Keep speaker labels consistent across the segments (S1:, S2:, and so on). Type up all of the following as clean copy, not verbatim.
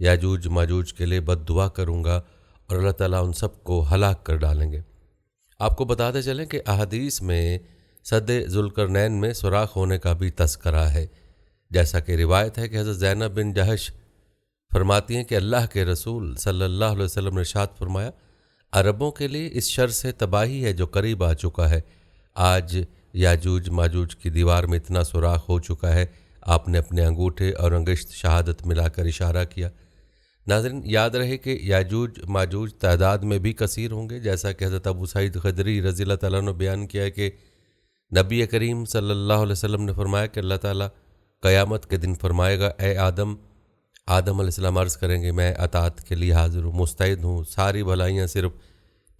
S1: یاجوج ماجوج کے لیے بد دعا کروں گا اور اللہ تعالیٰ ان سب کو ہلاک کر ڈالیں گے۔ آپ کو بتاتے چلیں کہ احادیث میں سد ذوالقرنین میں سوراخ ہونے کا بھی تذکرہ ہے، جیسا کہ روایت ہے کہ حضرت زینب بن جہش فرماتی ہیں کہ اللہ کے رسول صلی اللہ علیہ وسلم نے ارشاد فرمایا، عربوں کے لیے اس شر سے تباہی ہے جو قریب آ چکا ہے۔ آج یاجوج ماجوج کی دیوار میں اتنا سوراخ ہو چکا ہے، آپ نے اپنے انگوٹھے اور انگشت شہادت ملا کر اشارہ کیا۔ ناظرین، یاد رہے کہ یاجوج ماجوج تعداد میں بھی کثیر ہوں گے، جیسا کہ حضرت ابو سعید خدری رضی اللہ تعالیٰ نے بیان کیا ہے کہ نبی کریم صلی اللہ علیہ وسلم نے فرمایا کہ اللہ تعالیٰ قیامت کے دن فرمائے گا، اے آدم علیہ السلام عرض کریں گے میں اطاعت کے لیے حاضر ہوں، مستعد ہوں، ساری بھلائیاں صرف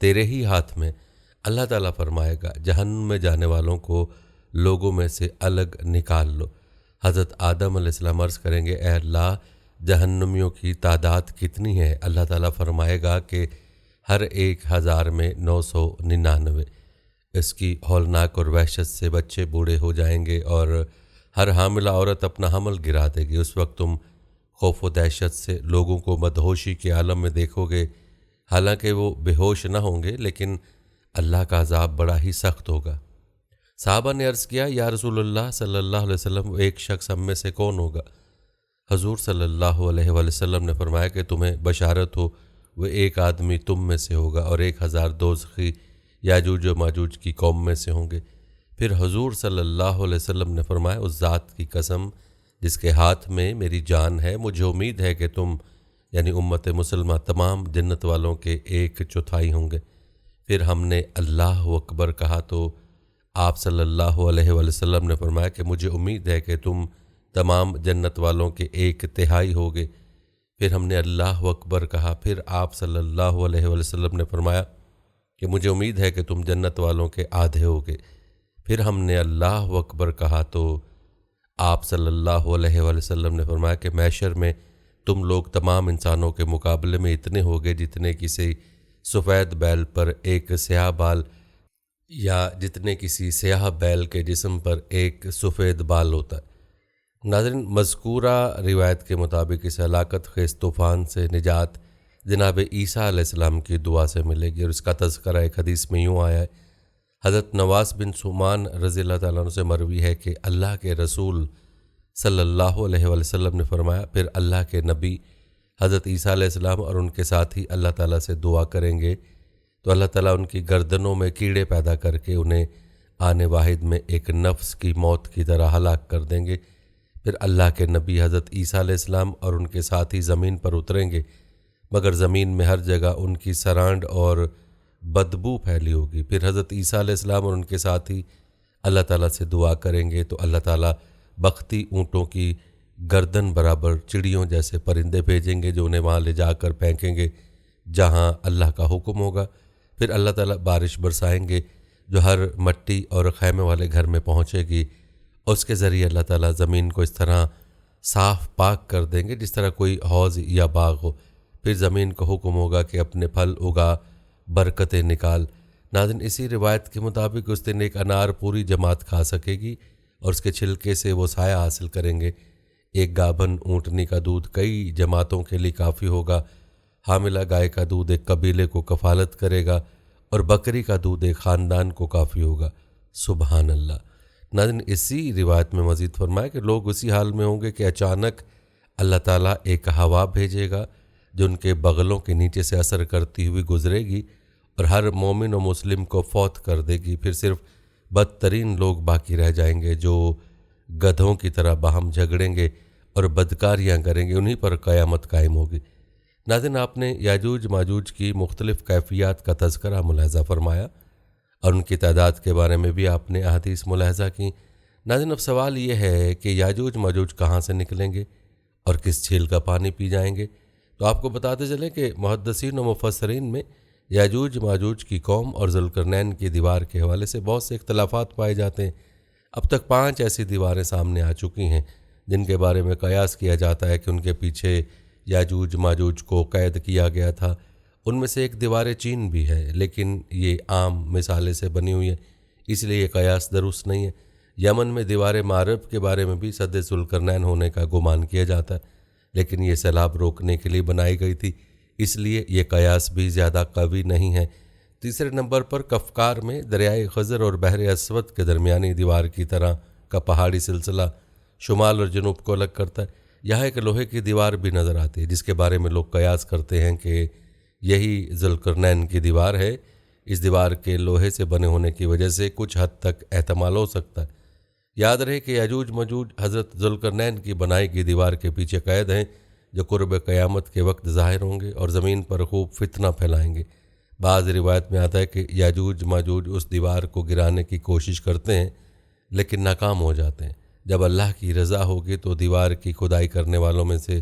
S1: تیرے ہی ہاتھ میں۔ اللہ تعالیٰ فرمائے گا جہنم میں جانے والوں کو لوگوں میں سے الگ نکال لو۔ حضرت آدم علیہ السلام عرض کریں گے، اے اللہ جہنمیوں کی تعداد کتنی ہے؟ اللہ تعالیٰ فرمائے گا کہ ہر 1000 میں 999۔ اس کی ہولناک اور وحشت سے بچے بوڑھے ہو جائیں گے اور ہر حاملہ عورت اپنا حمل گرا دے گی۔ اس وقت تم خوف و دہشت سے لوگوں کو مدہوشی کے عالم میں دیکھو گے، حالانکہ وہ بے ہوش نہ ہوں گے، لیکن اللہ کا عذاب بڑا ہی سخت ہوگا۔ صحابہ نے عرض کیا، یا رسول اللہ صلی اللہ علیہ وسلم، وہ ایک شخص ہم میں سے کون ہوگا؟ حضور صلی اللہ علیہ وآلہ وسلم نے فرمایا کہ تمہیں بشارت ہو، وہ ایک آدمی تم میں سے ہوگا اور 1000 دوزخی یاجوج و ماجوج کی قوم میں سے ہوں گے۔ پھر حضور صلی اللہ علیہ وسلم نے فرمایا، اس ذات کی قسم جس کے ہاتھ میں میری جان ہے، مجھے امید ہے کہ تم یعنی امت مسلمہ تمام جنت والوں کے 1/4 ہوں گے۔ پھر ہم نے اللہ اکبر کہا تو آپ صلی اللہ علیہ وآلہ وسلم نے فرمایا کہ مجھے امید ہے کہ تم تمام جنت والوں کے 1/3 ہوگے۔ پھر ہم نے اللہ اکبر کہا، پھر آپ صلی اللہ علیہ وآلہ وسلم نے فرمایا کہ مجھے امید ہے کہ تم جنت والوں کے آدھے ہوگے۔ پھر ہم نے اللہ اکبر کہا تو آپ صلی اللہ علیہ وآلہ وسلم نے فرمایا کہ محشر میں تم لوگ تمام انسانوں کے مقابلے میں اتنے ہوگے جتنے کسی سفید بیل پر ایک سیاہ بال یا جتنے کسی سیاہ بیل کے جسم پر ایک سفید بال ہوتا ہے۔ ناظرین، مذکورہ روایت کے مطابق اس ہلاکت خیز طوفان سے نجات جناب عیسیٰ علیہ السلام کی دعا سے ملے گی، اور اس کا تذکرہ ایک حدیث میں یوں آیا ہے۔ حضرت نواس بن سمان رضی اللہ تعالیٰ عنہ سے مروی ہے کہ اللہ کے رسول صلی اللہ علیہ وآلہ وسلم نے فرمایا، پھر اللہ کے نبی حضرت عیسیٰ علیہ السلام اور ان کے ساتھی اللہ تعالیٰ سے دعا کریں گے تو اللہ تعالیٰ ان کی گردنوں میں کیڑے پیدا کر کے انہیں آنے واحد میں ایک نفس کی موت کی طرح ہلاک کر دیں گے۔ پھر اللہ کے نبی حضرت عیسیٰ علیہ السلام اور ان کے ساتھی زمین پر اتریں گے، مگر زمین میں ہر جگہ ان کی سرانڈ اور بدبو پھیلی ہوگی۔ پھر حضرت عیسیٰ علیہ السلام اور ان کے ساتھی اللہ تعالیٰ سے دعا کریں گے تو اللہ تعالیٰ بختی اونٹوں کی گردن برابر چڑیوں جیسے پرندے بھیجیں گے جو انہیں وہاں لے جا کر پھینکیں گے جہاں اللہ کا حکم ہوگا۔ پھر اللہ تعالیٰ بارش برسائیں گے جو ہر مٹی اور خیمے والے گھر میں پہنچے گی، اس کے ذریعے اللہ تعالیٰ زمین کو اس طرح صاف پاک کر دیں گے جس طرح کوئی حوض یا باغ ہو۔ پھر زمین کو حکم ہوگا کہ اپنے پھل اگا، برکتیں نکال۔ ناظرین، اسی روایت کے مطابق اس دن ایک انار پوری جماعت کھا سکے گی اور اس کے چھلکے سے وہ سایہ حاصل کریں گے۔ ایک گابھن اونٹنی کا دودھ کئی جماعتوں کے لیے کافی ہوگا، حاملہ گائے کا دودھ ایک قبیلے کو کفالت کرے گا اور بکری کا دودھ ایک خاندان کو کافی ہوگا۔ سبحان اللہ۔ ناظرین، اسی روایت میں مزید فرمایا کہ لوگ اسی حال میں ہوں گے کہ اچانک اللہ تعالیٰ ایک ہوا بھیجے گا جو ان کے بغلوں کے نیچے سے اثر کرتی ہوئی گزرے گی اور ہر مومن و مسلم کو فوت کر دے گی۔ پھر صرف بدترین لوگ باقی رہ جائیں گے جو گدھوں کی طرح باہم جھگڑیں گے اور بدکاریاں کریں گے، انہی پر قیامت قائم ہوگی۔ ناظرین، آپ نے یاجوج ماجوج کی مختلف کیفیات کا تذکرہ ملاحظہ فرمایا اور ان کی تعداد کے بارے میں بھی آپ نے احادیث ملاحظہ کی۔ ناظرین، اب سوال یہ ہے کہ یاجوج ماجوج کہاں سے نکلیں گے اور کس جھیل کا پانی پی جائیں گے؟ تو آپ کو بتاتے چلیں کہ محدثین و مفسرین میں یاجوج ماجوج کی قوم اور ذوالقرنین کی دیوار کے حوالے سے بہت سے اختلافات پائے جاتے ہیں۔ اب تک 5 ایسی دیواریں سامنے آ چکی ہیں جن کے بارے میں قیاس کیا جاتا ہے کہ ان کے پیچھے یاجوج ماجوج کو قید کیا گیا تھا۔ ان میں سے ایک دیوار چین بھی ہے، لیکن یہ عام مثالے سے بنی ہوئی ہے، اس لیے یہ قیاس درست نہیں ہے۔ یمن میں دیوار معرب کے بارے میں بھی سد ذوالقرنین ہونے کا گمان کیا جاتا ہے۔ لیکن یہ سیلاب روکنے کے لیے بنائی گئی تھی، اس لیے یہ قیاس بھی زیادہ قوی نہیں ہے۔ تیسرے نمبر پر کفکار میں دریائے خضر اور بحر اسود کے درمیانی دیوار کی طرح کا پہاڑی سلسلہ شمال اور جنوب کو الگ کرتا ہے۔ یہاں ایک لوہے کی دیوار بھی نظر آتی ہے، جس کے بارے میں لوگ قیاس کرتے ہیں کہ یہی ذوالقرنین کی دیوار ہے۔ اس دیوار کے لوہے سے بنے ہونے کی وجہ سے کچھ حد تک احتمال ہو سکتا ہے۔ یاد رہے کہ یاجوج ماجوج حضرت ذوالقرنین کی بنائی گئی دیوار کے پیچھے قید ہیں، جو قرب قیامت کے وقت ظاہر ہوں گے اور زمین پر خوب فتنہ پھیلائیں گے۔ بعض روایت میں آتا ہے کہ یاجوج ماجوج اس دیوار کو گرانے کی کوشش کرتے ہیں لیکن ناکام ہو جاتے ہیں۔ جب اللہ کی رضا ہوگی تو دیوار کی کھدائی کرنے والوں میں سے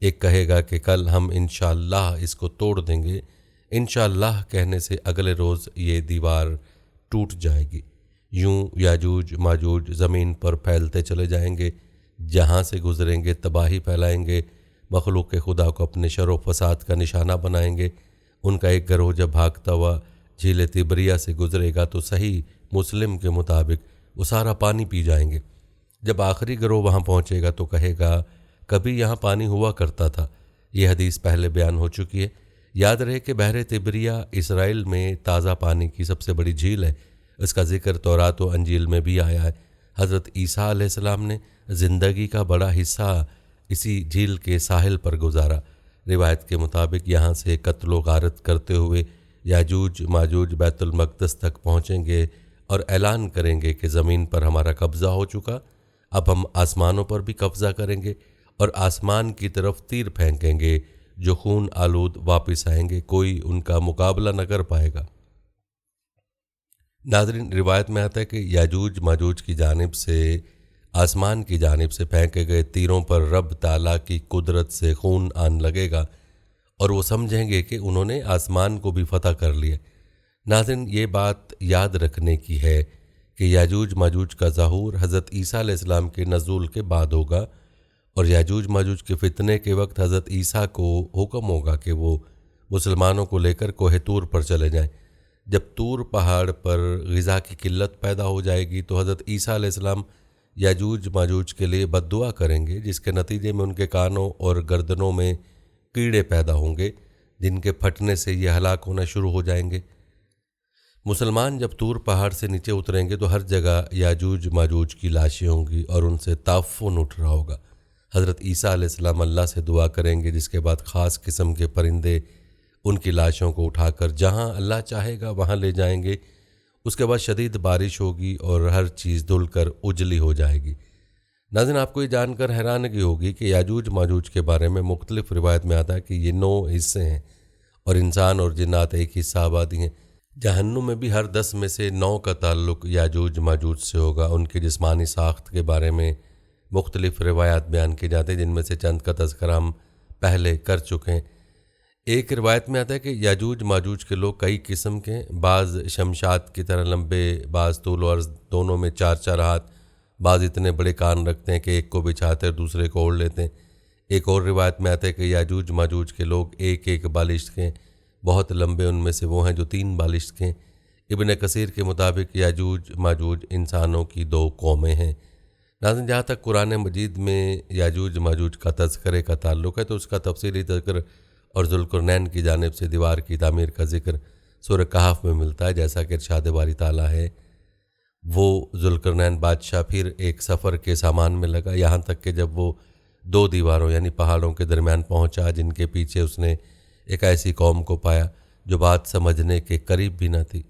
S1: ایک کہے گا کہ کل ہم انشاءاللہ اس کو توڑ دیں گے۔ انشاءاللہ کہنے سے اگلے روز یہ دیوار ٹوٹ جائے گی۔ یوں یاجوج ماجوج زمین پر پھیلتے چلے جائیں گے، جہاں سے گزریں گے تباہی پھیلائیں گے، مخلوق خدا کو اپنے شر و فساد کا نشانہ بنائیں گے۔ ان کا ایک گروہ جب بھاگتا ہوا جھیل تبریہ سے گزرے گا تو صحیح مسلم کے مطابق وہ سارا پانی پی جائیں گے۔ جب آخری گروہ وہاں پہنچے گا تو کہے گا کبھی یہاں پانی ہوا کرتا تھا۔ یہ حدیث پہلے بیان ہو چکی ہے۔ یاد رہے کہ بحر تبریہ اسرائیل میں تازہ پانی کی سب سے بڑی جھیل ہے۔ اس کا ذکر تورات و انجیل میں بھی آیا ہے۔ حضرت عیسیٰ علیہ السلام نے زندگی کا بڑا حصہ اسی جھیل کے ساحل پر گزارا۔ روایت کے مطابق یہاں سے قتل و غارت کرتے ہوئے یاجوج ماجوج بیت المقدس تک پہنچیں گے اور اعلان کریں گے کہ زمین پر ہمارا قبضہ ہو چکا، اب ہم آسمانوں پر بھی قبضہ کریں گے اور آسمان کی طرف تیر پھینکیں گے جو خون آلود واپس آئیں گے، کوئی ان کا مقابلہ نہ کر پائے گا۔ ناظرین، روایت میں آتا ہے کہ یاجوج ماجوج کی جانب سے آسمان کی جانب سے پھینکے گئے تیروں پر رب تعالیٰ کی قدرت سے خون آن لگے گا اور وہ سمجھیں گے کہ انہوں نے آسمان کو بھی فتح کر لیا۔ ناظرین، یہ بات یاد رکھنے کی ہے کہ یاجوج ماجوج کا ظہور حضرت عیسیٰ علیہ السلام کے نزول کے بعد ہوگا اور یاجوج ماجوج کے فتنے کے وقت حضرت عیسیٰ کو حکم ہوگا کہ وہ مسلمانوں کو لے کر کوہ طور پر چلے جائیں۔ جب طور پہاڑ پر غذا کی قلت پیدا ہو جائے گی تو حضرت عیسیٰ علیہ السلام یاجوج ماجوج کے لیے بد دعا کریں گے، جس کے نتیجے میں ان کے کانوں اور گردنوں میں کیڑے پیدا ہوں گے، جن کے پھٹنے سے یہ ہلاک ہونا شروع ہو جائیں گے۔ مسلمان جب طور پہاڑ سے نیچے اتریں گے تو ہر جگہ یاجوج ماجوج کی لاشیں ہوں گی اور ان سے تعفن اٹھ رہا ہوگا۔ حضرت عیسیٰ علیہ السلام اللہ سے دعا کریں گے، جس کے بعد خاص قسم کے پرندے ان کی لاشوں کو اٹھا کر جہاں اللہ چاہے گا وہاں لے جائیں گے۔ اس کے بعد شدید بارش ہوگی اور ہر چیز دھل کر اجلی ہو جائے گی۔ ناظرین، آپ کو یہ جان کر حیرانگی ہوگی کہ یاجوج ماجوج کے بارے میں مختلف روایت میں آتا ہے کہ یہ 9 حصے ہیں اور انسان اور جنات ایک حصہ آبادی ہیں۔ جہنم میں بھی ہر 10 میں سے 9 کا تعلق یاجوج ماجوج سے ہوگا۔ ان کی جسمانی ساخت کے بارے میں مختلف روایات بیان کی جاتی ہیں، جن میں سے چند کا تذکرہ ہم پہلے کر چکے ہیں۔ ایک روایت میں آتا ہے کہ یاجوج ماجوج کے لوگ کئی قسم کے، بعض شمشاد کی طرح لمبے، بعض طول و عرض دونوں میں 4 ہاتھ، بعض اتنے بڑے کان رکھتے ہیں کہ ایک کو بچھاتے اور دوسرے کو اوڑھ لیتے ہیں۔ ایک اور روایت میں آتا ہے کہ یاجوج ماجوج کے لوگ ایک بالشت کے، بہت لمبے ان میں سے وہ ہیں جو 3 بالشت کے۔ ابن کثیر کے مطابق یاجوج ماجوج انسانوں کی 2 قومیں ہیں۔ ناظرین، جہاں تک قرآن مجید میں یاجوج ماجوج کا تذکرے کا تعلق ہے تو اس کا تفصیلی ذکر اور ذوالقرنین کی جانب سے دیوار کی تعمیر کا ذکر سورہ کہف میں ملتا ہے، جیسا کہ ارشاد باری تعالیٰ ہے۔ وہ ذوالقرنین بادشاہ پھر ایک سفر کے سامان میں لگا، یہاں تک کہ جب وہ 2 دیواروں یعنی پہاڑوں کے درمیان پہنچا، جن کے پیچھے اس نے ایک ایسی قوم کو پایا جو بات سمجھنے کے قریب بھی نہ تھی۔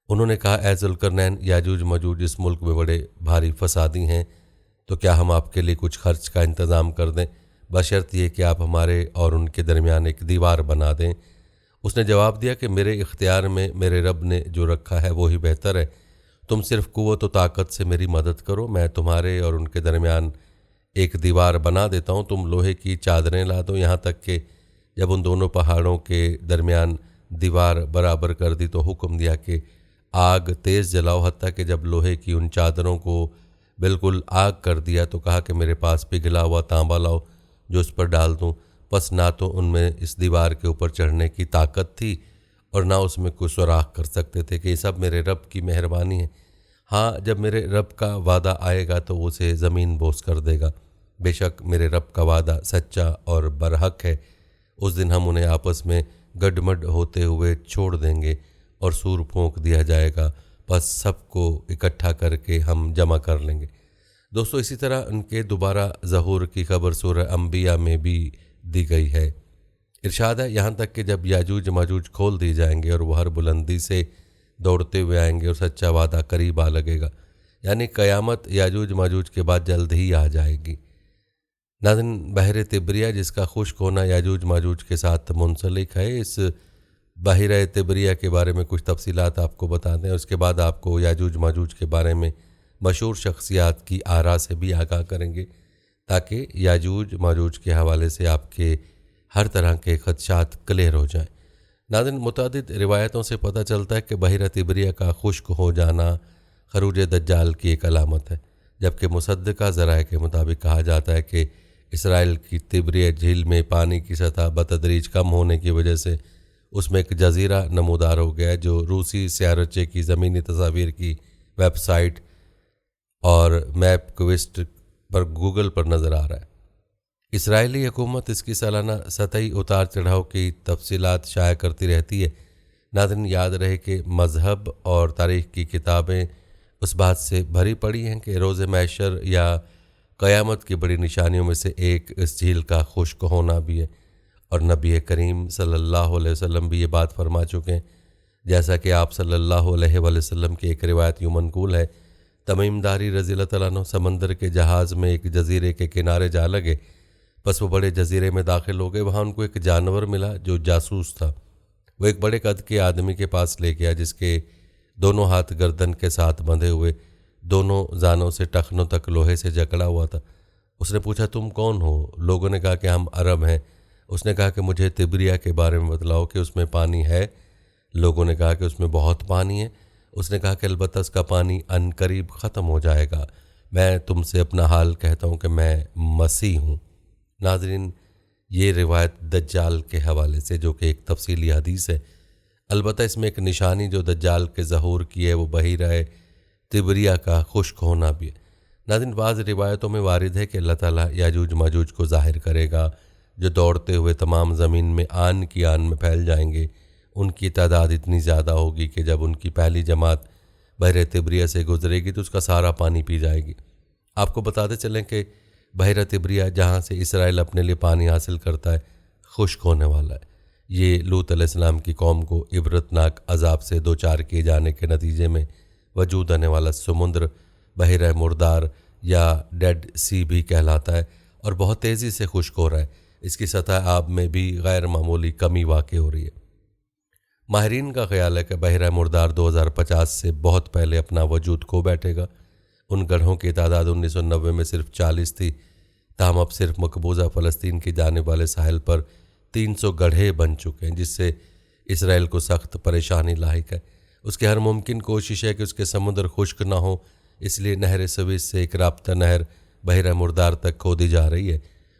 S1: انہوں نے کہا، اے ذوالقرنین، یاجوج ماجوج اس ملک میں بڑے بھاری فسادی ہیں، تو کیا ہم آپ کے لیے کچھ خرچ کا انتظام کر دیں، بشرط یہ کہ آپ ہمارے اور ان کے درمیان ایک دیوار بنا دیں۔ اس نے جواب دیا کہ میرے اختیار میں میرے رب نے جو رکھا ہے وہی بہتر ہے، تم صرف قوت و طاقت سے میری مدد کرو، میں تمہارے اور ان کے درمیان ایک دیوار بنا دیتا ہوں، تم لوہے کی چادریں لا دو۔ یہاں تک کہ جب ان دونوں پہاڑوں کے درمیان دیوار برابر کر دی تو حکم دیا کہ آگ تیز جلاؤ، حتیٰ کہ جب لوہے کی ان چادروں کو بالکل آگ کر دیا تو کہا کہ میرے پاس پگھلا ہوا تانبا لاؤ جو اس پر ڈال دوں۔ پس نہ تو ان میں اس دیوار کے اوپر چڑھنے کی طاقت تھی اور نہ اس میں کوئی سوراخ کر سکتے تھے کہ یہ سب میرے رب کی مہربانی ہے۔ ہاں، جب میرے رب کا وعدہ آئے گا تو وہ اسے زمین بوس کر دے گا۔ بے شک میرے رب کا وعدہ سچا اور برحق ہے، اس دن ہم انہیں آپس میں گڈمڈ ہوتے ہوئے چھوڑ دیں گے اور سور پھونک دیا جائے گا، پس سب کو اکٹھا کر کے ہم جمع کر لیں گے۔ دوستو، اسی طرح ان کے دوبارہ ظہور کی خبر سورہ انبیاء میں بھی دی گئی ہے۔ ارشاد ہے یہاں تک کہ جب یاجوج ماجوج کھول دی جائیں گے اور وہ ہر بلندی سے دوڑتے ہوئے آئیں گے اور سچا وعدہ قریب آ لگے گا، یعنی قیامت یاجوج ماجوج کے بعد جلد ہی آ جائے گی۔ ناظرین، بحر تبریہ جس کا خشک ہونا یاجوج ماجوج کے ساتھ منسلک ہے، اس بحیرہ تبریہ کے بارے میں کچھ تفصیلات آپ کو بتا دیں، اس کے بعد آپ کو یاجوج ماجوج کے بارے میں مشہور شخصیات کی آراء سے بھی آگاہ کریں گے، تاکہ یاجوج ماجوج کے حوالے سے آپ کے ہر طرح کے خدشات کلیئر ہو جائیں۔ ناظرین، متعدد روایتوں سے پتہ چلتا ہے کہ بحیرہ تبریہ کا خشک ہو جانا خروج دجال کی ایک علامت ہے، جبکہ مصدقہ ذرائع کے مطابق کہا جاتا ہے کہ اسرائیل کی تبریہ جھیل میں پانی کی سطح بتدریج کم ہونے کی وجہ سے اس میں ایک جزیرہ نمودار ہو گیا ہے، جو روسی سیارچے کی زمینی تصاویر کی ویب سائٹ اور میپ کویسٹ پر گوگل پر نظر آ رہا ہے۔ اسرائیلی حکومت اس کی سالانہ سطحی اتار چڑھاؤ کی تفصیلات شائع کرتی رہتی ہے۔ ناظرین، یاد رہے کہ مذہب اور تاریخ کی کتابیں اس بات سے بھری پڑی ہیں کہ روز محشر یا قیامت کی بڑی نشانیوں میں سے ایک اس جھیل کا خشک ہونا بھی ہے، اور نبی کریم صلی اللہ علیہ وسلم بھی یہ بات فرما چکے ہیں، جیسا کہ آپ صلی اللہ علیہ وسلم کی ایک روایت یوں منقول ہے، تمیم داری رضی اللہ تعالیٰ عنہ سمندر کے جہاز میں ایک جزیرے کے کنارے جا لگے، پس وہ بڑے جزیرے میں داخل ہو گئے۔ وہاں ان کو ایک جانور ملا جو جاسوس تھا۔ وہ ایک بڑے قد کے آدمی کے پاس لے گیا، جس کے دونوں ہاتھ گردن کے ساتھ بندھے ہوئے، دونوں زانوں سے ٹخنوں تک لوہے سے جکڑا ہوا تھا۔ اس نے پوچھا، تم کون ہو؟ لوگوں نے کہا کہ ہم عرب ہیں۔ اس نے کہا کہ مجھے تبریہ کے بارے میں بتلاؤ کہ اس میں پانی ہے۔ لوگوں نے کہا کہ اس میں بہت پانی ہے۔ اس نے کہا کہ البتہ اس کا پانی عن قریب ختم ہو جائے گا۔ میں تم سے اپنا حال کہتا ہوں کہ میں مسیح ہوں۔ ناظرین، یہ روایت دجال کے حوالے سے، جو کہ ایک تفصیلی حدیث ہے، البتہ اس میں ایک نشانی جو دجال کے ظہور کی ہے وہ بحیرہ تبریہ کا خشک ہونا بھی ہے۔ ناظرین، بعض روایتوں میں وارد ہے کہ اللہ تعالیٰ یاجوج ماجوج کو ظاہر کرے گا، جو دوڑتے ہوئے تمام زمین میں آن کی آن میں پھیل جائیں گے۔ ان کی تعداد اتنی زیادہ ہوگی کہ جب ان کی پہلی جماعت بحیرہ تبریہ سے گزرے گی تو اس کا سارا پانی پی جائے گی۔ آپ کو بتاتے چلیں کہ بحیرہ تبریہ جہاں سے اسرائیل اپنے لیے پانی حاصل کرتا ہے، خشک ہونے والا ہے۔ یہ لوط علیہ السلام کی قوم کو عبرتناک عذاب سے دوچار کیے جانے کے نتیجے میں وجود آنے والا سمندر بحیرہ مردار یا ڈیڈ سی بھی کہلاتا ہے، اور بہت تیزی سے خشک ہو رہا ہے۔ اس کی سطح آب میں بھی غیر معمولی کمی واقع ہو رہی ہے۔ ماہرین کا خیال ہے کہ بحیرہ مردار 2050 سے بہت پہلے اپنا وجود کھو بیٹھے گا۔ ان گڑھوں کی تعداد 1990 میں صرف 40 تھی، تاہم اب صرف مقبوضہ فلسطین کی جانب والے ساحل پر 300 گڑھے بن چکے ہیں، جس سے اسرائیل کو سخت پریشانی لاحق ہے۔ اس کی ہر ممکن کوشش ہے کہ اس کے سمندر خشک نہ ہو، اس لیے نہر سویز سے ایک رابطہ نہر بحیرہ مردار تک کھودی جا رہی ہے۔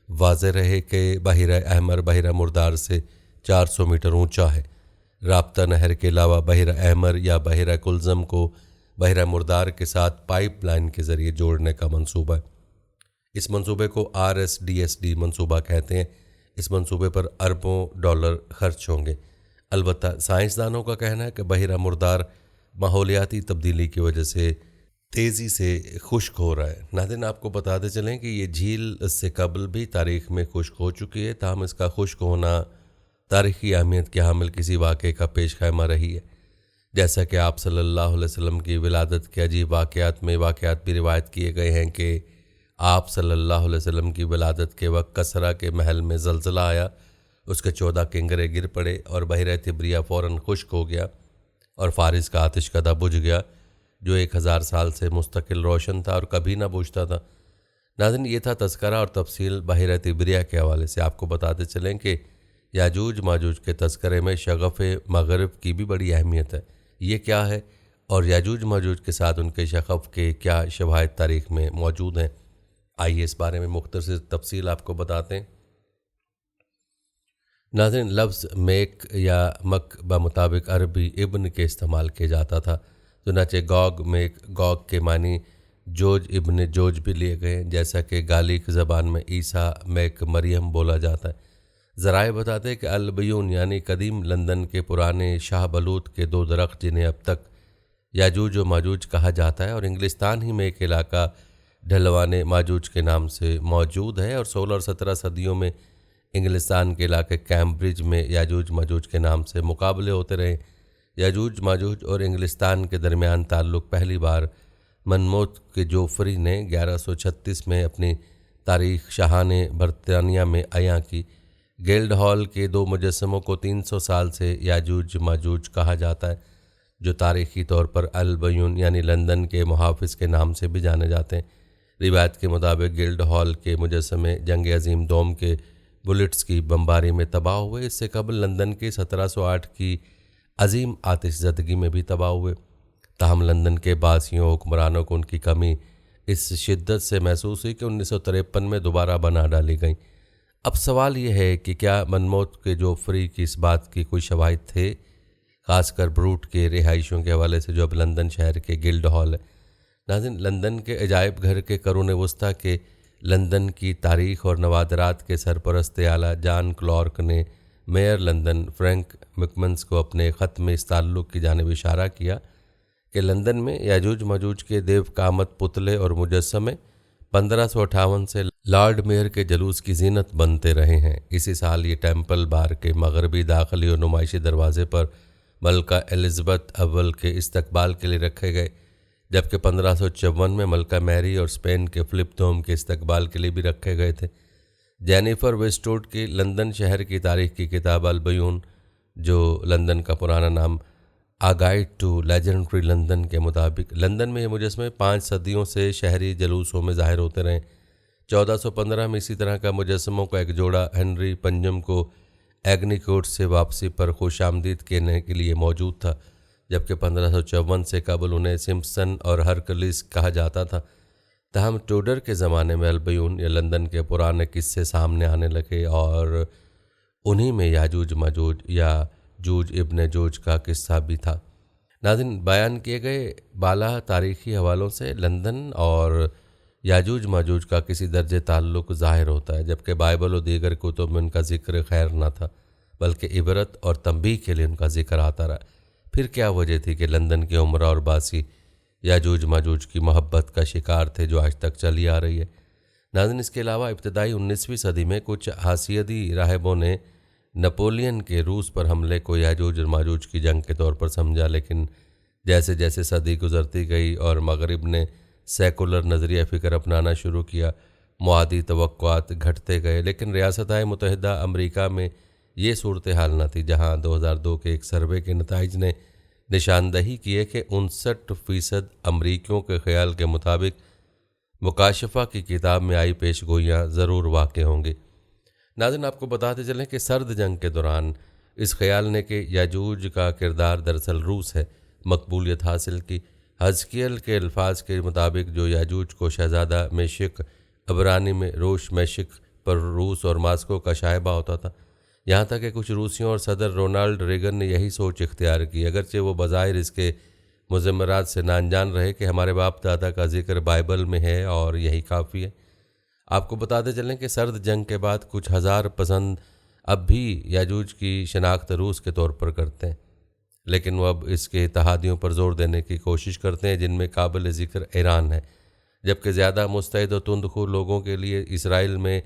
S1: واضح رہے کہ بحیرہ احمر بحیرہ مردار سے 400 میٹر اونچا ہے۔ رابطہ نہر کے علاوہ بحیرہ احمر یا بحیرہ کلزم کو بحیرہ مردار کے ساتھ پائپ لائن کے ذریعے جوڑنے کا منصوبہ ہے۔ اس منصوبے کو RSDSD منصوبہ کہتے ہیں۔ اس منصوبے پر اربوں ڈالر خرچ ہوں گے۔ البتہ سائنسدانوں کا کہنا ہے کہ بحیرہ مردار ماحولیاتی تبدیلی کی وجہ سے تیزی سے خشک ہو رہا ہے۔ ناظرین، آپ کو بتاتے چلیں کہ یہ جھیل اس سے قبل بھی تاریخ میں خشک ہو چکی ہے، تاہم اس کا خشک ہونا تاریخی اہمیت کے حامل کسی واقعے کا پیش خیمہ رہی ہے۔ جیسا کہ آپ صلی اللہ علیہ وسلم کی ولادت کے عجیب واقعات میں واقعات بھی روایت کیے گئے ہیں کہ آپ صلی اللہ علیہ وسلم کی ولادت کے وقت کسرا کے محل میں زلزلہ آیا، اس کے 14 کنگرے گر پڑے اور بحیرہ تبریہ فوراً خشک ہو گیا، اور فارس کا آتش کدہ بجھ گیا جو 1000 سال سے مستقل روشن تھا اور کبھی نہ بجھتا تھا۔ ناظرین، یہ تھا تذکرہ اور تفصیل بحیرہ تبریہ کے حوالے سے۔ آپ کو بتاتے چلیں کہ یاجوج ماجوج کے تذکرے میں شغف مغرب کی بھی بڑی اہمیت ہے۔ یہ کیا ہے اور یاجوج ماجوج کے ساتھ ان کے شغف کے کیا شواہد تاریخ میں موجود ہیں، آئیے اس بارے میں مختصر تفصیل آپ کو بتاتے ہیں۔ ناظرین، لفظ میک یا مک بمطابق عربی ابن کے استعمال کیا جاتا تھا، چنانچہ گوگ میک گوگ کے معنی جوج ابن جوج بھی لیے گئے ہیں، جیسا کہ گالک زبان میں عیسیٰ میک مریم بولا جاتا ہے۔ ذرائع بتاتے ہیں کہ البیون یعنی قدیم لندن کے پرانے شاہ بلوط کے 2 درخت جنہیں اب تک یاجوج و ماجوج کہا جاتا ہے، اور انگلستان ہی میں ایک علاقہ ڈھلوان ماجوج کے نام سے موجود ہے، اور 16 اور 17 صدیوں میں انگلستان کے علاقے کیمبرج میں یاجوج ماجوج کے نام سے مقابلے ہوتے رہے۔ یاجوج ماجوج اور انگلستان کے درمیان تعلق پہلی بار منموت کے جوفری نے 1136 میں اپنی تاریخ شاہان برطانیہ میں عیاں کی۔ گلڈ ہال کے 2 مجسموں کو 300 سال سے یاجوج ماجوج کہا جاتا ہے، جو تاریخی طور پر البیون یعنی لندن کے محافظ کے نام سے بھی جانے جاتے ہیں۔ روایت کے مطابق گلڈ ہال کے مجسمے جنگ عظیم دوم کے بلٹس کی بمباری میں تباہ ہوئے۔ اس سے قبل لندن کے 1708 کی عظیم آتش زدگی میں بھی تباہ ہوئے۔ تاہم لندن کے باسیوں حکمرانوں کو ان کی کمی اس شدت سے محسوس ہوئی کہ 1953 میں دوبارہ بنا ڈالی گئیں۔ اب سوال یہ ہے کہ کیا منموت کے جوفری کی اس بات کی کوئی شواہد تھے، خاص کر بروٹ کے رہائشوں کے حوالے سے جو اب لندن شہر کے گلڈ ہال ہے۔ ناظرین، لندن کے عجائب گھر کے قرون وسطیٰ کے لندن کی تاریخ اور نوادرات کے سرپرست اعلیٰ جان کلارک نے میئر لندن فرینک مکمنس کو اپنے خط میں اس تعلق کی جانب اشارہ کیا کہ لندن میں یاجوج ماجوج کے دیو قامت پتلے اور مجسمے 1558 سے لارڈ میئر کے جلوس کی زینت بنتے رہے ہیں۔ اسی سال یہ ٹیمپل بار کے مغربی داخلی اور نمائشی دروازے پر ملکہ الزبتھ اول کے استقبال کے لیے رکھے گئے، جبکہ 1554 میں ملکہ میری اور اسپین کے فلپ دوم کے استقبال کے لیے بھی رکھے گئے تھے۔ جینیفر ویسٹوڈ کی لندن شہر کی تاریخ کی کتاب البیون، جو لندن کا پرانا نام آ گائیڈ ٹو لیجنڈری لندن کے مطابق، لندن میں یہ مجسمے 5 صدیوں سے شہری جلوسوں میں ظاہر ہوتے رہے۔ 1415 میں اسی طرح کا مجسموں کا ایک جوڑا ہنری پنجم کو ایگنی کوٹ سے واپسی پر خوش آمدید کہنے کے لیے موجود تھا، جبکہ 1554 سے قبل انہیں سمپسن اور ہرکلیس کہا جاتا تھا۔ تاہم ٹوڈر کے زمانے میں البیون یا لندن کے پرانے قصے سامنے آنے لگے، اور انہی میں یاجوج ماجوج یا جوج ابن جوج کا قصہ بھی تھا۔ ناظرین، بیان کیے گئے بالا تاریخی حوالوں سے لندن اور یاجوج ماجوج کا کسی درجے تعلق ظاہر ہوتا ہے، جبکہ بائبل و دیگر کتب میں ان کا ذکر خیر نہ تھا، بلکہ عبرت اور تنبیہ کے لیے ان کا ذکر آتا رہا۔ پھر کیا وجہ تھی کہ لندن کے عمرہ اور باسی یاجوج ماجوج کی محبت کا شکار تھے، جو آج تک چلی آ رہی ہے؟ ناظرین، اس کے علاوہ ابتدائی 19ویں صدی میں کچھ حاسیدی راہبوں نے نپولین کے روس پر حملے کو یاجوج اور ماجوج کی جنگ کے طور پر سمجھا، لیکن جیسے جیسے صدی گزرتی گئی اور مغرب نے سیکولر نظریہ فکر اپنانا شروع کیا، معادی توقعات گھٹتے گئے۔ لیکن ریاستہائے متحدہ امریکہ میں یہ صورتحال نہ تھی، جہاں 2002 کے ایک سروے کے نتائج نے نشاندہی کی ہے کہ 59% امریکیوں کے خیال کے مطابق مکاشفہ کی کتاب میں آئی پیش گوئیاں ضرور واقع ہوں گی۔ ناظرین، آپ کو بتاتے چلیں کہ سرد جنگ کے دوران اس خیال نے کہ یاجوج کا کردار دراصل روس ہے مقبولیت حاصل کی۔ حزقیل کے الفاظ کے مطابق جو یاجوج کو شہزادہ میشک عبرانی میں روش میشک پر روس اور ماسکو کا شائبہ ہوتا تھا، یہاں تک کہ کچھ روسیوں اور صدر رونالڈ ریگن نے یہی سوچ اختیار کی، اگرچہ وہ بظاہر اس کے مضمرات سے نانجان رہے کہ ہمارے باپ دادا کا ذکر بائبل میں ہے اور یہی کافی ہے۔ آپ کو بتاتے چلیں کہ سرد جنگ کے بعد کچھ ہزار پسند اب بھی یاجوج کی شناخت روس کے طور پر کرتے ہیں، لیکن وہ اب اس کے اتحادیوں پر زور دینے کی کوشش کرتے ہیں، جن میں قابل ذکر ایران ہے، جبکہ زیادہ مستعد و تندخو لوگوں کے لیے اسرائیل میں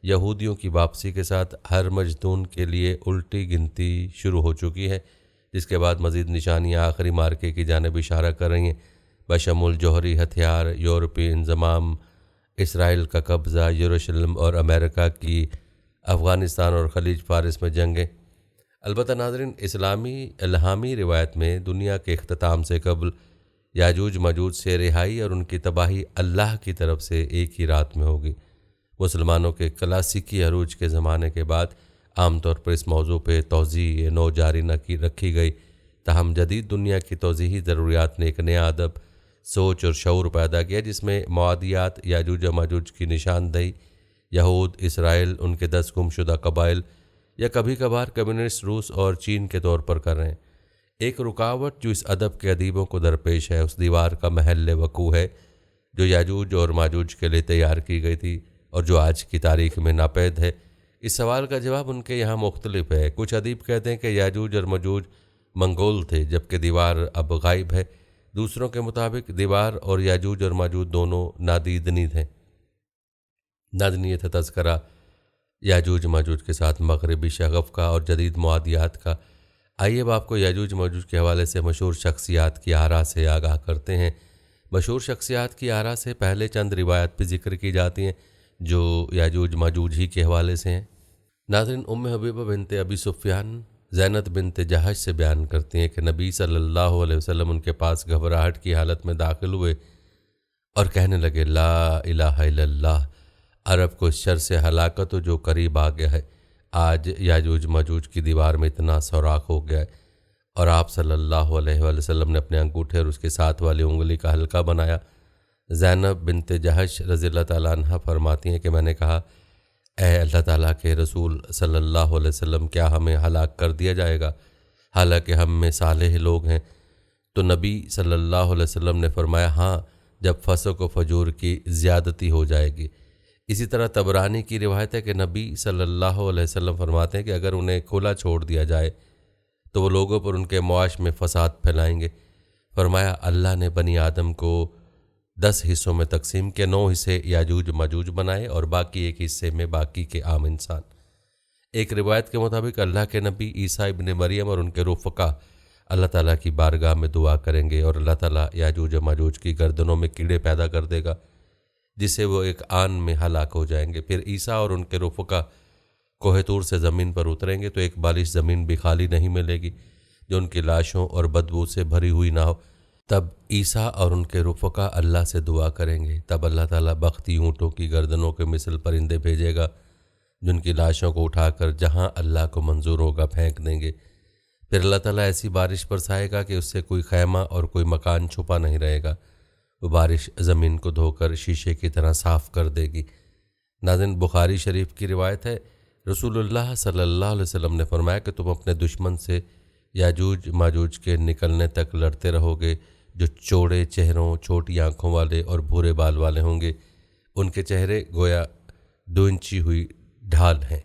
S1: یہودیوں کی واپسی کے ساتھ ہر مجدون کے لیے الٹی گنتی شروع ہو چکی ہے، جس کے بعد مزید نشانیاں آخری مارکے کی جانب اشارہ کر رہی ہیں، بشمول جوہری ہتھیار، یورپی انضمام، اسرائیل کا قبضہ، یروشلم اور امریکہ کی افغانستان اور خلیج فارس میں جنگیں۔ البتہ ناظرین، اسلامی الہامی روایت میں دنیا کے اختتام سے قبل یاجوج ماجوج سے رہائی اور ان کی تباہی اللہ کی طرف سے ایک ہی رات میں ہوگی۔ مسلمانوں کے کلاسیکی عروج کے زمانے کے بعد عام طور پر اس موضوع پہ توضیح نو جاری نہ رکھی گئی، تاہم جدید دنیا کی توضیحی ضروریات نے ایک نیا ادب، سوچ اور شعور پیدا کیا، جس میں معادیات، یاجوج و ماجوج کی نشاندہی، یہود، اسرائیل، ان کے 10 گم شدہ قبائل، یا کبھی کبھار کمیونسٹ روس اور چین کے طور پر کر رہے ہیں۔ ایک رکاوٹ جو اس ادب کے ادیبوں کو درپیش ہے، اس دیوار کا محل وقوع ہے جو یاجوج اور ماجوج کے لیے تیار کی گئی تھی اور جو آج کی تاریخ میں ناپید ہے؟ اس سوال کا جواب ان کے یہاں مختلف ہے۔ کچھ ادیب کہتے ہیں کہ یاجوج اور ماجوج منگول تھے جبکہ دیوار اب غائب ہے۔ دوسروں کے مطابق دیوار اور یاجوج اور ماجوج دونوں نادیدنی تھے۔ نادنیت ہے تذکرہ یاجوج ماجوج کے ساتھ مغربی شغف کا اور جدید معادیات کا۔ آئیے اب آپ کو یاجوج ماجوج کے حوالے سے مشہور شخصیات کی آراء سے آگاہ کرتے ہیں۔ مشہور شخصیات کی آراء سے پہلے چند روایات بھی ذکر کی جاتی ہیں جو یاجوج ماجوج ہی کے حوالے سے ہیں۔ ناظرین، ام حبیبہ بنت ابی سفیان زینب بنت جہش سے بیان کرتی ہیں کہ نبی صلی اللہ علیہ وسلم ان کے پاس گھبراہٹ کی حالت میں داخل ہوئے اور کہنے لگے، لا الہ الا اللہ، عرب کو اس شر سے ہلاکت ہو جو قریب آ گیا ہے۔ آج یاجوج ماجوج کی دیوار میں اتنا سوراخ ہو گیا ہے، اور آپ صلی اللہ علیہ وآلہ وسلم نے اپنے انگوٹھے اور اس کے ساتھ والی انگلی کا حلقہ بنایا۔ زینب بنت جہش رضی اللہ تعالیٰ عنہ فرماتی ہیں کہ میں نے کہا، اے اللہ تعالیٰ کے رسول صلی اللہ علیہ وسلم، کیا ہمیں ہلاک کر دیا جائے گا حالانکہ ہم میں صالح لوگ ہیں؟ تو نبی صلی اللہ علیہ وسلم نے فرمایا، ہاں، جب فسق و فجور کی زیادتی ہو جائے گی۔ اسی طرح طبرانی کی روایت ہے کہ نبی صلی اللہ علیہ وسلم فرماتے ہیں کہ اگر انہیں کھلا چھوڑ دیا جائے تو وہ لوگوں پر ان کے معاش میں فساد پھیلائیں گے۔ فرمایا، اللہ نے بنی آدم کو 10 حصوں میں تقسیم کے 9 حصے یاجوج ماجوج بنائے اور باقی ایک حصے میں باقی کے عام انسان۔ ایک روایت کے مطابق اللہ کے نبی عیسیٰ ابن مریم اور ان کے رفقا اللہ تعالیٰ کی بارگاہ میں دعا کریں گے اور اللہ تعالیٰ یاجوج ماجوج کی گردنوں میں کیڑے پیدا کر دے گا جس سے وہ ایک آن میں ہلاک ہو جائیں گے۔ پھر عیسیٰ اور ان کے رفقا کوہ طور سے زمین پر اتریں گے تو ایک بالش زمین بھی خالی نہیں ملے گی جو ان کی لاشوں اور بدبو سے بھری ہوئی نہ ہو۔ تب عیسیٰ اور ان کے رفقا اللہ سے دعا کریں گے، تب اللہ تعالیٰ بختی اونٹوں کی گردنوں کے مثل پرندے بھیجے گا جن کی لاشوں کو اٹھا کر جہاں اللہ کو منظور ہوگا پھینک دیں گے۔ پھر اللہ تعالیٰ ایسی بارش برسائے گا کہ اس سے کوئی خیمہ اور کوئی مکان چھپا نہیں رہے گا۔ وہ بارش زمین کو دھو کر شیشے کی طرح صاف کر دے گی۔ ناظرین، بخاری شریف کی روایت ہے، رسول اللہ صلی اللہ علیہ وسلم نے فرمایا کہ تم اپنے دشمن سے یاجوج ماجوج کے نکلنے تک لڑتے رہو گے جو چوڑے چہروں، چھوٹی آنکھوں والے اور بھورے بال والے ہوں گے۔ ان کے چہرے گویا 2 انچی ہوئی ڈھال ہیں۔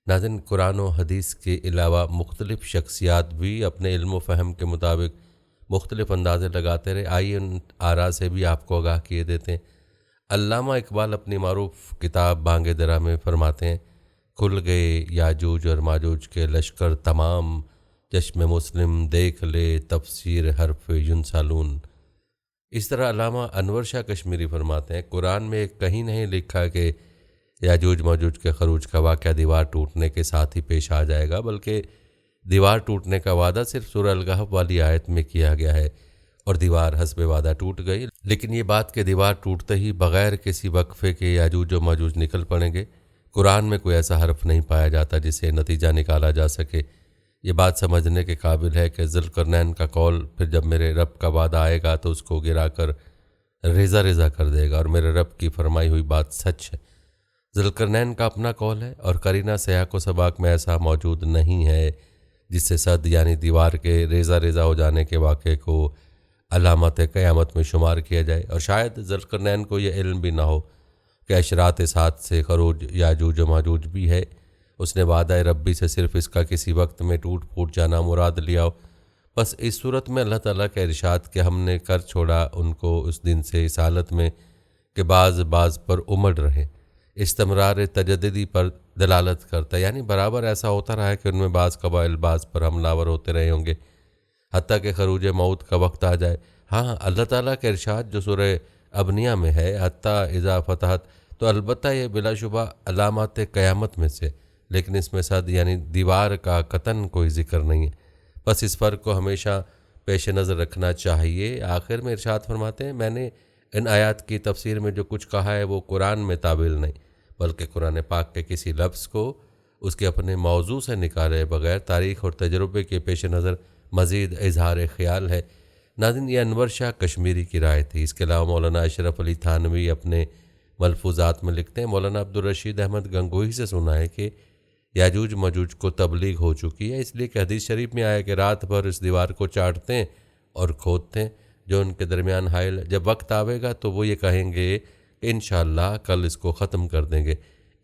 S1: ناظرین، قرآن و حدیث کے علاوہ مختلف شخصیات بھی اپنے علم و فہم کے مطابق مختلف اندازے لگاتے رہے۔ آئیے ان آراء سے بھی آپ کو آگاہ کیے دیتے ہیں۔ علامہ اقبال اپنی معروف کتاب بانگ درا میں فرماتے ہیں، کھل گئے یاجوج اور ماجوج کے لشکر تمام، چشم مسلم دیکھ لے تفسیر حرف ینسالون۔ اس طرح علامہ انور شاہ کشمیری فرماتے ہیں، قرآن میں کہیں نہیں لکھا کہ یاجوج ماجوج کے خروج کا واقعہ دیوار ٹوٹنے کے ساتھ ہی پیش آ جائے گا، بلکہ دیوار ٹوٹنے کا وعدہ صرف سورہ الکہف والی آیت میں کیا گیا ہے اور دیوار حسب وعدہ ٹوٹ گئی۔ لیکن یہ بات کہ دیوار ٹوٹتے ہی بغیر کسی وقفے کے یاجوج و ماجوج نکل پڑیں گے، قرآن میں کوئی ایسا حرف نہیں پایا جاتا جسے نتیجہ نکالا جا سکے۔ یہ بات سمجھنے کے قابل ہے کہ ذوالقرنین کا قول، پھر جب میرے رب کا وعدہ آئے گا تو اس کو گرا کر ریزہ ریزہ کر دے گا، اور میرے رب کی فرمائی ہوئی بات سچ ہے۔ ذوالقرنین کا اپنا قول ہے اور قرینہ سیاق و سباق میں ایسا موجود نہیں ہے جس سے صد یعنی دیوار کے ریزہ ریزہ ہو جانے کے واقعے کو علامت قیامت میں شمار کیا جائے، اور شاید ذوالقرنین کو یہ علم بھی نہ ہو کہ اشراط ساعت سے خروج یاجوج و ماجوج بھی ہے۔ اس نے وعدہ ربی سے صرف اس کا کسی وقت میں ٹوٹ پھوٹ جانا مراد لیا ہو۔ بس اس صورت میں اللہ تعالیٰ کا ارشاد کہ ہم نے کر چھوڑا ان کو اس دن سے اس حالت میں کہ بعض پر امڑ رہے، استمرار تجددی پر دلالت کرتا ہے، یعنی برابر ایسا ہوتا رہا ہے کہ ان میں بعض قبائل بعض پر حملہ آور ہوتے رہے ہوں گے حتیٰ کہ خروج موت کا وقت آ جائے۔ ہاں، اللہ تعالیٰ کا ارشاد جو سورہ ابنیہ میں ہے، حتیٰ اذا فتحت، تو البتہ یہ بلا شبہ علامات قیامت میں سے، لیکن اس میں صد یعنی دیوار کا قطعاً کوئی ذکر نہیں ہے۔ بس اس فرق کو ہمیشہ پیش نظر رکھنا چاہیے۔ آخر میں ارشاد فرماتے ہیں، میں نے ان آیات کی تفسیر میں جو کچھ کہا ہے وہ قرآن میں تعبیل نہیں، بلکہ قرآن پاک کے کسی لفظ کو اس کے اپنے موضوع سے نکالے بغیر تاریخ اور تجربے کے پیش نظر مزید اظہار خیال ہے۔ ناظرین، یہ انور شاہ کشمیری کی رائے تھی۔ اس کے علاوہ مولانا اشرف علی تھانوی اپنے ملفوظات میں لکھتے ہیں، مولانا عبدالرشید احمد گنگوہی سے سنا ہے کہ یاجوج ماجوج کو تبلیغ ہو چکی ہے، اس لیے کہ حدیث شریف میں آیا کہ رات بھر اس دیوار کو چاٹتے ہیں اور کھودتے ہیں جو ان کے درمیان حائل، جب وقت آئے گا تو وہ یہ کہیں گے کہ انشاءاللہ کل اس کو ختم کر دیں گے۔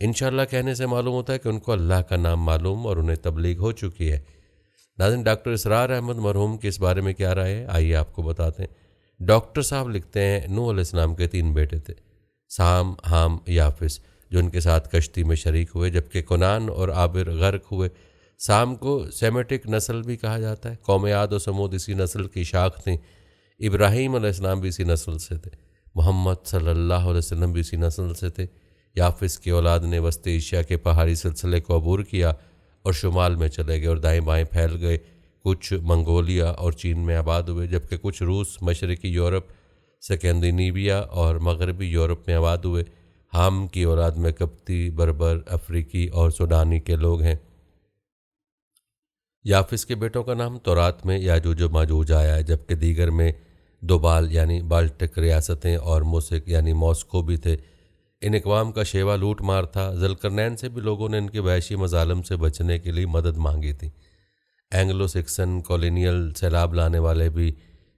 S1: انشاءاللہ کہنے سے معلوم ہوتا ہے کہ ان کو اللہ کا نام معلوم اور انہیں تبلیغ ہو چکی ہے۔ ناظرین، ڈاکٹر اسرار احمد مرحوم کے اس بارے میں کیا رائے ہے، آئیے آپ کو بتاتے ہیں۔ ڈاکٹر صاحب لکھتے ہیں نوح علیہ السلام کے 3 بیٹے تھے، سام، حام، یافس، جو ان کے ساتھ کشتی میں شریک ہوئے، جبکہ کنان اور عابر غرق ہوئے۔ سام کو سیمیٹک نسل بھی کہا جاتا ہے، قوم عاد و سمود اسی نسل کی شاخ تھیں۔ ابراہیم علیہ السلام بھی اسی نسل سے تھے، محمد صلی اللہ علیہ وسلم بھی اسی نسل سے تھے۔ یافس کی اولاد نے وسط ایشیا کے پہاڑی سلسلے کو عبور کیا اور شمال میں چلے گئے اور دائیں بائیں پھیل گئے، کچھ منگولیا اور چین میں آباد ہوئے، جبکہ کچھ روس، مشرقی یورپ، سکینڈینیویا اور مغربی یورپ میں آباد ہوئے۔ حام کی اولاد میں قبطی، بربر، افریقی اور سوڈانی کے لوگ ہیں۔ یافس کے بیٹوں کا نام تورات میں یاجوج و ماجوج آیا ہے، جبکہ دیگر میں دوبال یعنی بالٹک ریاستیں اور موسک یعنی ماسکو بھی تھے۔ ان اقوام کا شیوا لوٹ مار تھا۔ ذوالقرنین سے بھی لوگوں نے ان کے وحشی مظالم سے بچنے کے لیے مدد مانگی تھی۔ اینگلو سکسن کولونیل سیلاب لانے والے بھی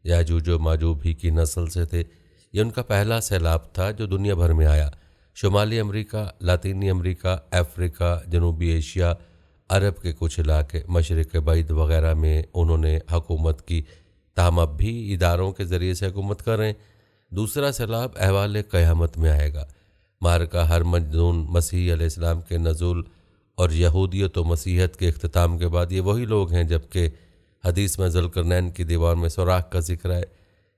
S1: یاجوج و ماجوج ہی کی نسل سے تھے۔ یہ ان کا پہلا سیلاب تھا جو دنیا بھر میں آیا۔ شمالی امریکہ، لاطینی امریکہ، افریقہ، جنوبی ایشیا، عرب کے کچھ علاقے، مشرق بعید وغیرہ میں انہوں نے حکومت کی، تاہم اب بھی اداروں کے ذریعے سے حکومت کر رہے ہیں۔ دوسرا سیلاب احوال قیامت میں آئے گا۔ مارکا ہرمجدون مسیح علیہ السلام کے نزول اور یہودیت و مسیحیت کے اختتام کے بعد یہ وہی لوگ ہیں، جبکہ حدیث میں ذوالقرنین کی دیوار میں سوراخ کا ذکر ہے۔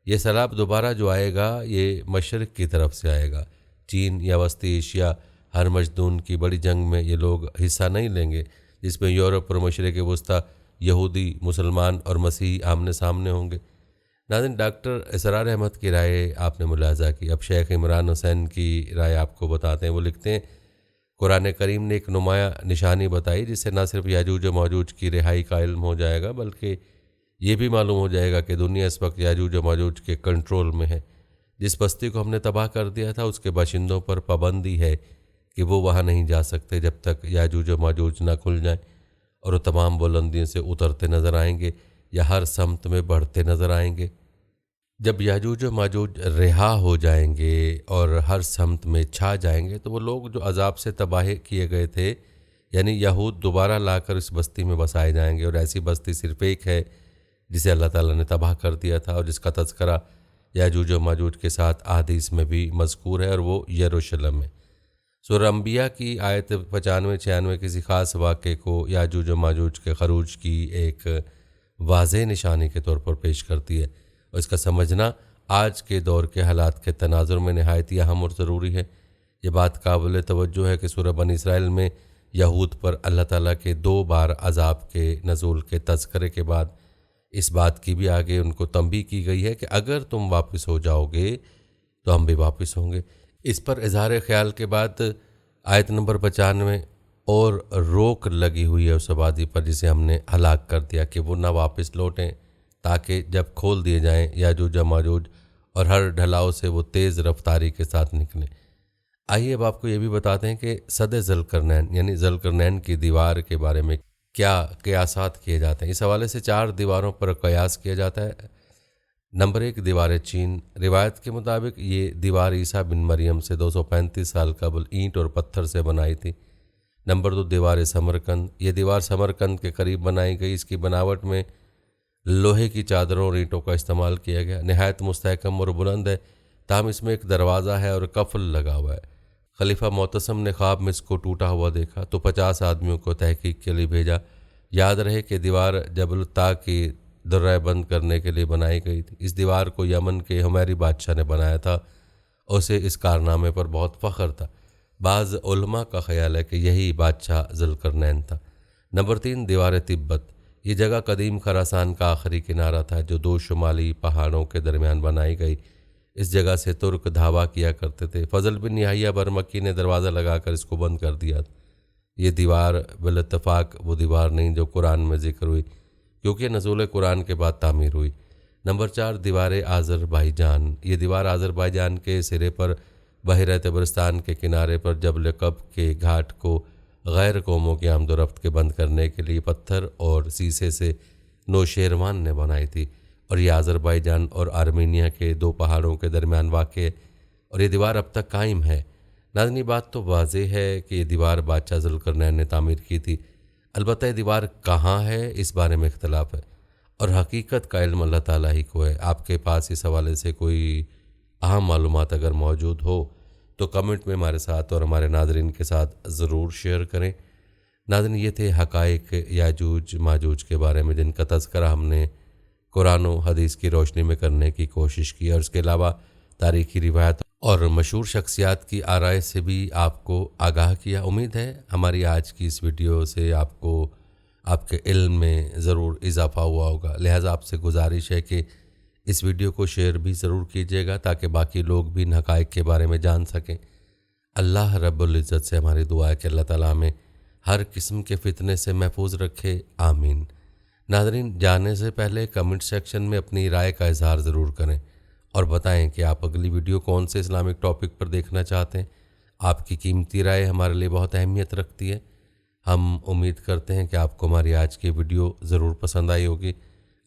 S1: یہ سیلاب دوبارہ جو آئے گا یہ مشرق کی طرف سے آئے گا۔ چین یا وسطی ایشیا، ہرمجدون کی بڑی جنگ میں یہ لوگ حصہ نہیں لیں گے، جس میں یورپ اور مشرق وسطیٰ یہودی، مسلمان اور مسیحی آمنے سامنے ہوں گے۔ ناظرین، ڈاکٹر اسرار احمد کی رائے آپ نے ملاحظہ کی۔ اب شیخ عمران حسین کی رائے آپ کو بتاتے ہیں۔ وہ لکھتے ہیں قرآن کریم نے ایک نمایاں نشانی بتائی جس سے نہ صرف یاجوج و ماجوج کی رہائی کا علم ہو جائے گا، بلکہ یہ بھی معلوم ہو جائے گا کہ دنیا اس وقت یاجوج و ماجوج کے کنٹرول میں ہے۔ جس بستی کو ہم نے تباہ کر دیا تھا اس کے باشندوں پر پابندی ہے کہ وہ وہاں نہیں جا سکتے جب تک یاجوج و ماجوج نہ کھل جائیں، اور وہ تمام بلندیوں سے اترتے نظر آئیں گے یا ہر سمت میں بڑھتے نظر آئیں گے۔ جب یاجوج و ماجوج رہا ہو جائیں گے اور ہر سمت میں چھا جائیں گے تو وہ لوگ جو عذاب سے تباہ کیے گئے تھے یعنی یہود دوبارہ لا کر اس بستی میں بسائے جائیں گے، اور ایسی بستی صرف ایک ہے جسے اللہ تعالیٰ نے تباہ کر دیا تھا اور جس کا تذکرہ یاجوج و ماجوج کے ساتھ احادیث میں بھی مذکور ہے، اور وہ یروشلم ہے۔ سورہ انبیاء کی آیت 95-96 کسی خاص واقعے کو یاجوج و ماجوج کے خروج کی ایک واضح نشانی کے طور پر پیش کرتی ہے، اور اس کا سمجھنا آج کے دور کے حالات کے تناظر میں نہایت اہم اور ضروری ہے۔ یہ بات قابل توجہ ہے کہ سورہ بنی اسرائیل میں یہود پر اللہ تعالیٰ کے 2 بار عذاب کے نزول کے تذکرے کے بعد اس بات کی بھی آگے ان کو تنبیہ کی گئی ہے کہ اگر تم واپس ہو جاؤ گے تو ہم بھی واپس ہوں گے۔ اس پر اظہار خیال کے بعد آیت نمبر 95 اور روک لگی ہوئی ہے اس آبادی پر جسے ہم نے ہلاک کر دیا کہ وہ نہ واپس لوٹیں، تاکہ جب کھول دیے جائیں یاجوج و ماجوج اور ہر ڈھلاؤ سے وہ تیز رفتاری کے ساتھ نکلیں۔ آئیے اب آپ کو یہ بھی بتاتے ہیں کہ صد ذوالقرنین یعنی ذوالقرنین کی دیوار کے بارے میں کیا قیاسات کیے جاتے ہیں۔ اس حوالے سے 4 دیواروں پر قیاس کیا جاتا ہے۔ نمبر 1 دیوار چین، روایت کے مطابق یہ دیوار عیسیٰ بن مریم سے 235 سال قبل اینٹ اور پتھر سے بنائی تھی۔ نمبر 2 دیوار سمرقند، یہ دیوار سمرقند کے قریب بنائی گئی۔ اس کی بناوٹ میں لوہے کی چادروں اور اینٹوں کا استعمال کیا گیا، نہایت مستحکم اور بلند ہے، تاہم اس میں ایک دروازہ ہے اور قفل لگا ہوا ہے۔ خلیفہ معتصم نے خواب میں اس کو ٹوٹا ہوا دیکھا تو 50 آدمیوں کو تحقیق کے لیے بھیجا۔ یاد رہے کہ دیوار جبل الطاق کی درہ بند کرنے کے لیے بنائی گئی تھی۔ اس دیوار کو یمن کے حمیری بادشاہ نے بنایا تھا اور اسے اس کارنامے پر بہت فخر تھا۔ بعض علماء کا خیال ہے کہ یہی بادشاہ ذوالقرنین تھا۔ نمبر 3 دیوار تبت، یہ جگہ قدیم خراسان کا آخری کنارہ تھا جو 2 شمالی پہاڑوں کے درمیان بنائی گئی۔ اس جگہ سے ترک دھاوا کیا کرتے تھے۔ فضل بن یحییٰ برمکی نے دروازہ لگا کر اس کو بند کر دیا۔ یہ دیوار بالاتفاق وہ دیوار نہیں جو قرآن میں ذکر ہوئی، کیونکہ نزول قرآن کے بعد تعمیر ہوئی۔ نمبر 4 دیوار آذربائیجان، یہ دیوار آذربائیجان کے سرے پر بحیرہ طبرستان کے کنارے پر جبل قب کے گھاٹ کو غیر قوموں کی آمد و رفت کے بند کرنے کے لیے پتھر اور سیسے سے نوشیروان نے بنائی تھی۔ اور یہ آذربائیجان اور آرمینیا کے دو پہاڑوں کے درمیان واقع ہے اور یہ دیوار اب تک قائم ہے۔ ناظرین، یہ بات تو واضح ہے کہ یہ دیوار بادشاہ ذوالقرنین نے تعمیر کی تھی، البتہ یہ دیوار کہاں ہے اس بارے میں اختلاف ہے اور حقیقت کا علم اللہ تعالیٰ ہی کو ہے۔ آپ کے پاس اس حوالے سے کوئی اہم معلومات اگر موجود ہو تو کمنٹ میں ہمارے ساتھ اور ہمارے ناظرین کے ساتھ ضرور شیئر کریں۔ ناظرین، یہ تھے حقائق یاجوج ماجوج کے بارے میں جن کا تذکرہ ہم نے قرآن و حدیث کی روشنی میں کرنے کی کوشش کی، اور اس کے علاوہ تاریخی روایت اور مشہور شخصیات کی آرائے سے بھی آپ کو آگاہ کیا۔ امید ہے ہماری آج کی اس ویڈیو سے آپ کو آپ کے علم میں ضرور اضافہ ہوا ہوگا، لہٰذا آپ سے گزارش ہے کہ اس ویڈیو کو شیئر بھی ضرور کیجیے گا تاکہ باقی لوگ بھی ان حقائق کے بارے میں جان سکیں۔ اللہ رب العزت سے ہماری دعا ہے کہ اللہ تعالیٰ ہمیں ہر قسم کے فتنے سے محفوظ رکھے، آمین۔ ناظرین، جانے سے پہلے کمنٹ سیکشن میں اپنی رائے کا اظہار ضرور کریں اور بتائیں کہ آپ اگلی ویڈیو کون سے اسلامک ٹاپک پر دیکھنا چاہتے ہیں۔ آپ کی قیمتی رائے ہمارے لیے بہت اہمیت رکھتی ہے۔ ہم امید کرتے ہیں کہ آپ کو ہماری آج کی ویڈیو ضرور پسند آئی ہوگی۔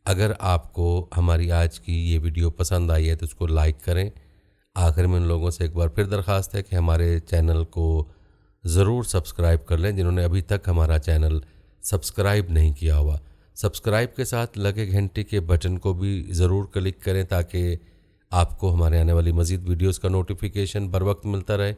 S1: اگر آپ کو ہماری آج کی یہ ویڈیو پسند آئی ہے تو اس کو لائک کریں۔ آخر میں ان لوگوں سے ایک بار پھر درخواست ہے کہ ہمارے چینل کو ضرور سبسکرائب کر لیں جنہوں نے ابھی تک ہمارا چینل سبسکرائب نہیں کیا ہوا۔ سبسکرائب کے ساتھ لگے گھنٹی کے بٹن کو بھی ضرور کلک کریں تاکہ آپ کو ہمارے آنے والی مزید ویڈیوز کا نوٹیفیکیشن بر وقت ملتا رہے۔